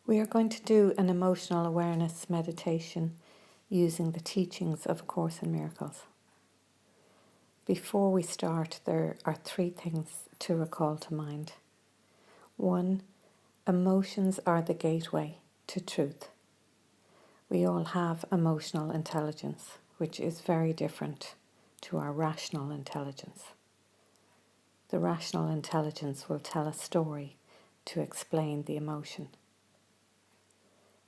We are going to do an emotional awareness meditation using the teachings of A Course in Miracles. Before we start, there are 3 things to recall to mind. 1, emotions are the gateway to truth. We all have emotional intelligence, which is very different to our rational intelligence. The rational intelligence will tell a story to explain the emotion.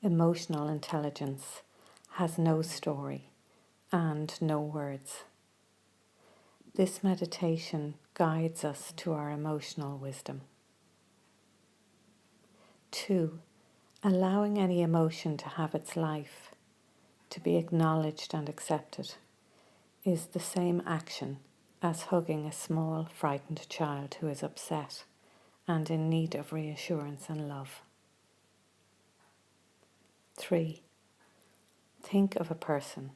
Emotional intelligence has no story and no words. This meditation guides us to our emotional wisdom. 2, allowing any emotion to have its life, to be acknowledged and accepted, is the same action as hugging a small, frightened child who is upset and in need of reassurance and love. 3, think of a person,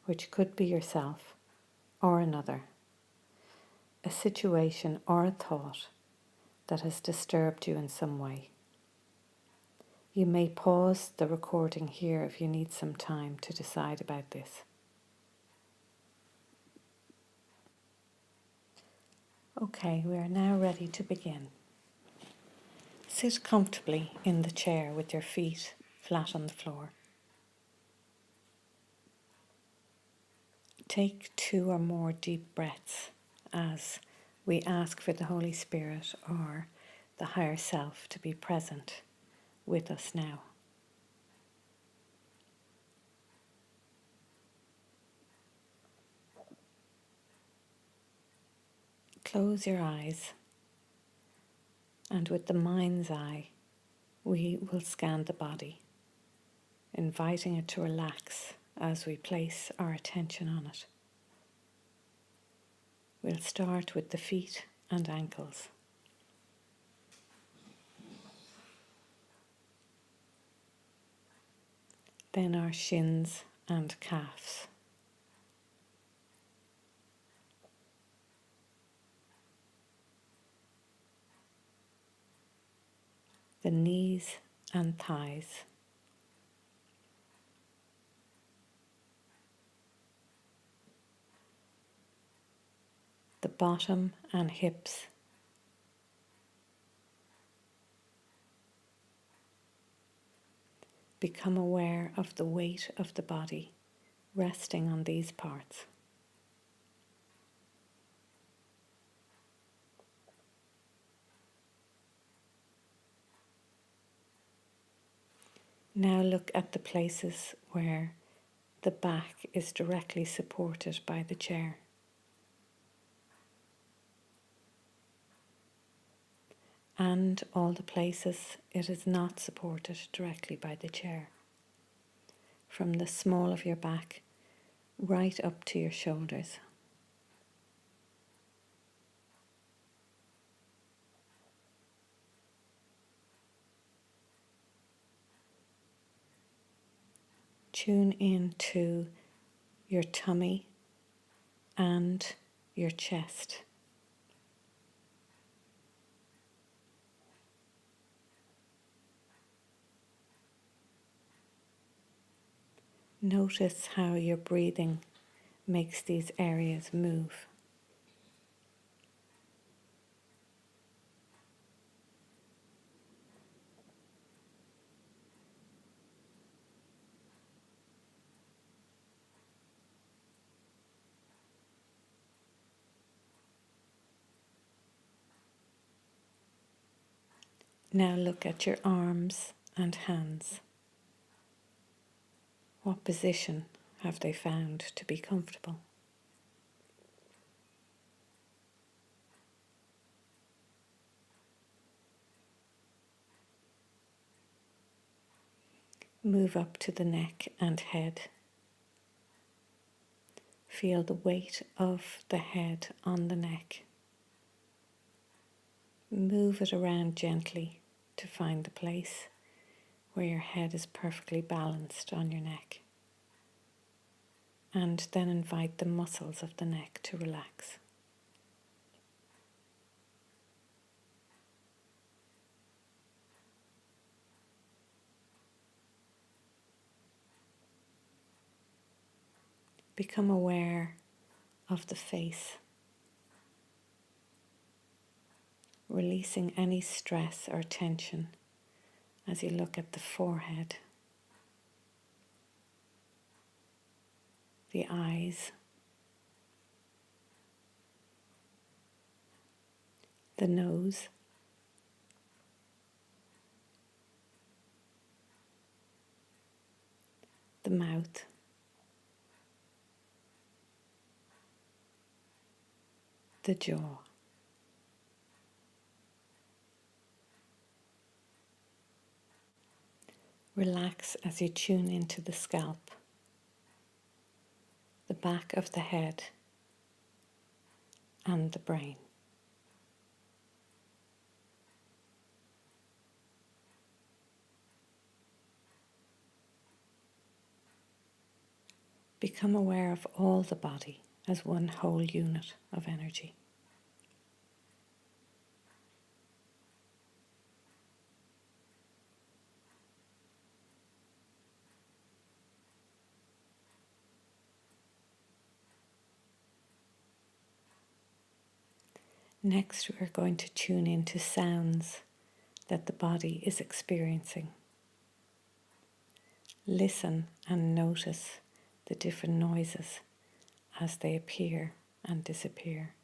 which could be yourself or another, a situation or a thought that has disturbed you in some way. You may pause the recording here if you need some time to decide about this. Okay, we are now ready to begin. Sit comfortably in the chair with your feet flat on the floor. Take 2 or more deep breaths as we ask for the Holy Spirit or the higher self to be present with us now. Close your eyes, and with the mind's eye, we will scan the body, inviting it to relax as we place our attention on it. We'll start with the feet and ankles. Then our shins and calves. The knees and thighs. The bottom and hips. Become aware of the weight of the body resting on these parts. Now look at the places where the back is directly supported by the chair. And all the places it is not supported directly by the chair. From the small of your back right up to your shoulders. Tune in to your tummy and your chest. Notice how your breathing makes these areas move. Now look at your arms and hands. What position have they found to be comfortable? Move up to the neck and head. Feel the weight of the head on the neck. Move it around gently to find the place where your head is perfectly balanced on your neck. And then invite the muscles of the neck to relax. Become aware of the face, releasing any stress or tension as you look at the forehead, the eyes, the nose, the mouth, the jaw. Relax as you tune into the scalp, the back of the head, and the brain. Become aware of all the body as one whole unit of energy. Next, we are going to tune into sounds that the body is experiencing. Listen and notice the different noises as they appear and disappear,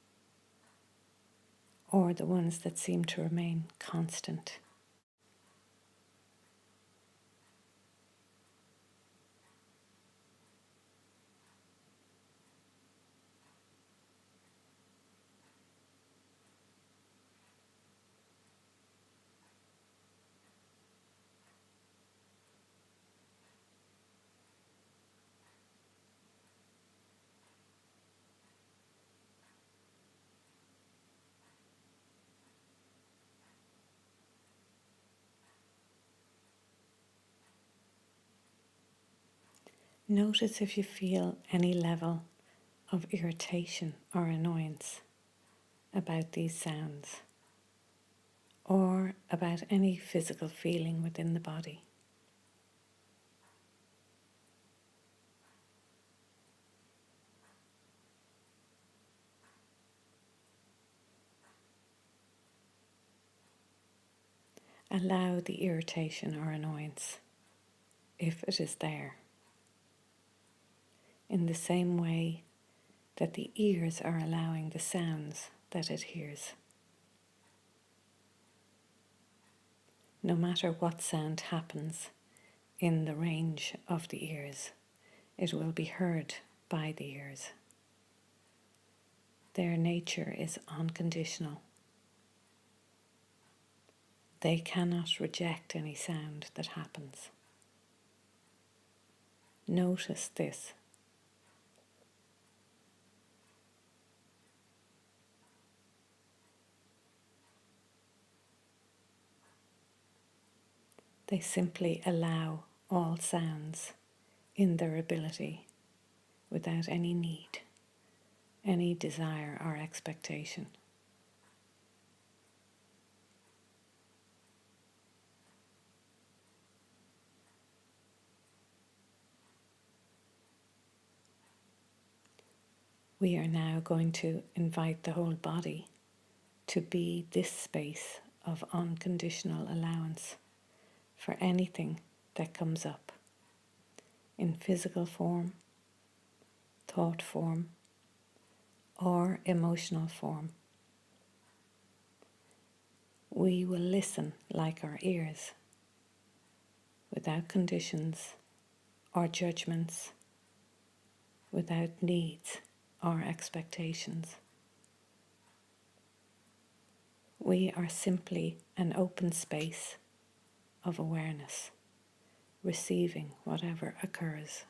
or the ones that seem to remain constant. Notice if you feel any level of irritation or annoyance about these sounds, or about any physical feeling within the body. Allow the irritation or annoyance, if it is there, in the same way that the ears are allowing the sounds that it hears. No matter what sound happens in the range of the ears, it will be heard by the ears. Their nature is unconditional. They cannot reject any sound that happens. Notice this. They simply allow all sounds in their ability without any need, any desire or expectation. We are now going to invite the whole body to be this space of unconditional allowance for anything that comes up in physical form, thought form, or emotional form. We will listen like our ears, without conditions or judgments, without needs or expectations. We are simply an open space of awareness, receiving whatever occurs.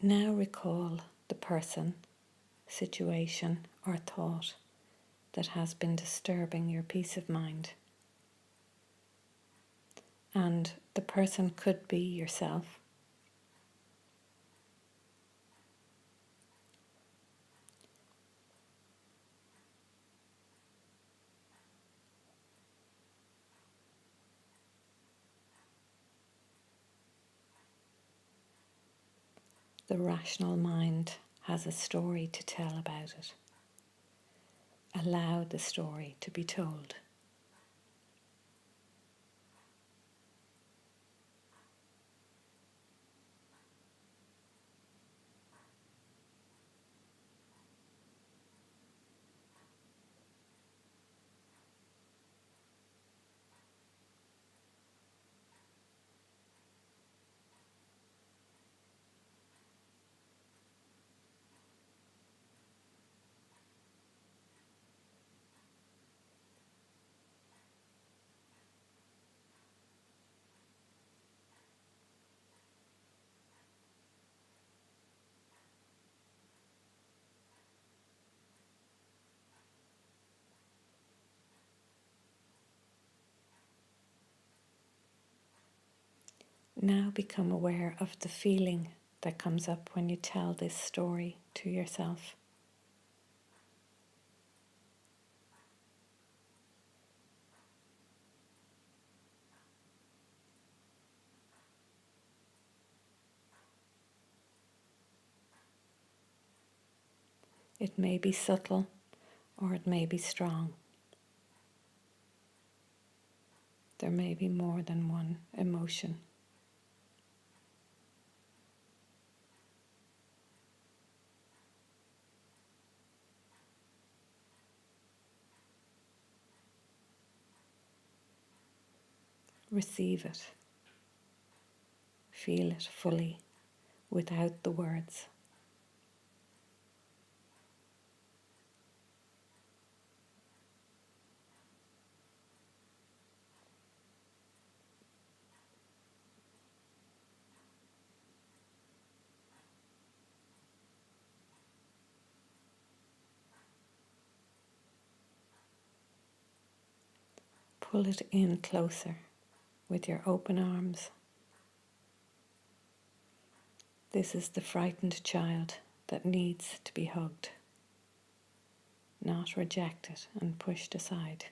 Now recall the person, situation, or thought that has been disturbing your peace of mind. and the person could be yourself. The rational mind has a story to tell about it. Allow the story to be told. Now become aware of the feeling that comes up when you tell this story to yourself. It may be subtle or it may be strong. There may be more than one emotion. Receive it. Feel it fully without the words. Pull it in closer with your open arms. This is the frightened child that needs to be hugged, not rejected and pushed aside.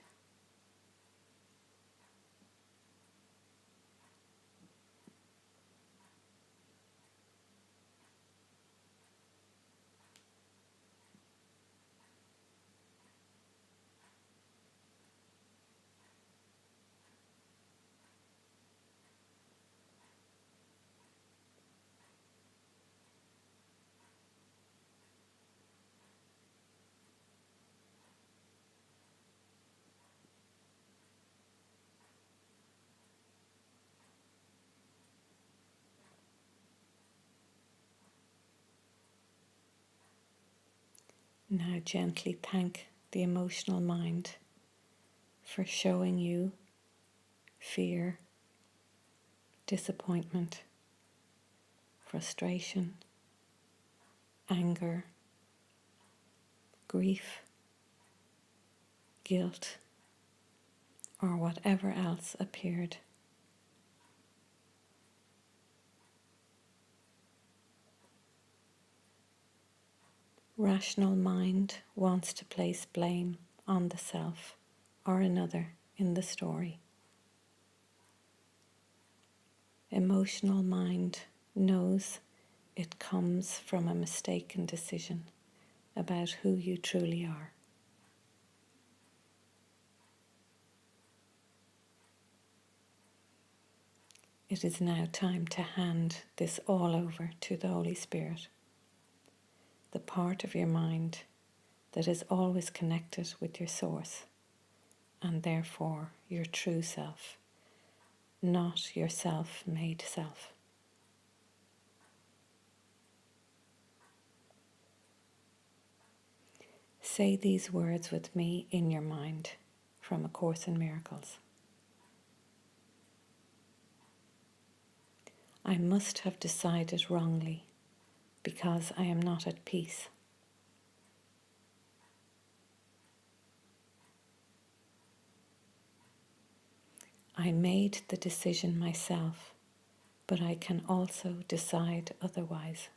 Now gently thank the emotional mind for showing you fear, disappointment, frustration, anger, grief, guilt, or whatever else appeared. Rational mind wants to place blame on the self or another in the story. Emotional mind knows it comes from a mistaken decision about who you truly are. It is now time to hand this all over to the Holy Spirit, the part of your mind that is always connected with your source and therefore your true self, not your self-made self. Say these words with me in your mind from A Course in Miracles. I must have decided wrongly because I am not at peace. I I made the decision myself, but I can also decide otherwise.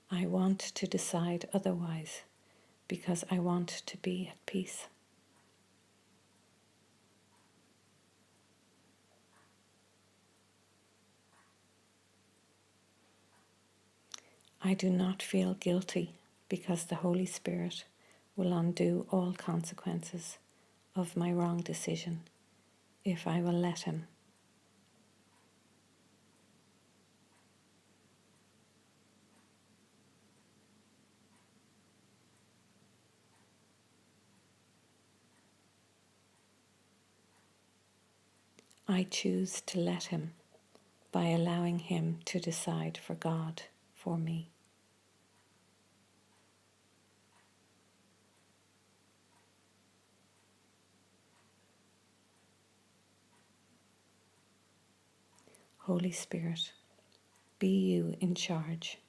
I want to decide otherwise because I want to be at peace. I do not feel guilty because the Holy Spirit will undo all consequences of my wrong decision if I will let Him. I choose to let Him by allowing Him to decide for God for me. Holy Spirit, be you in charge.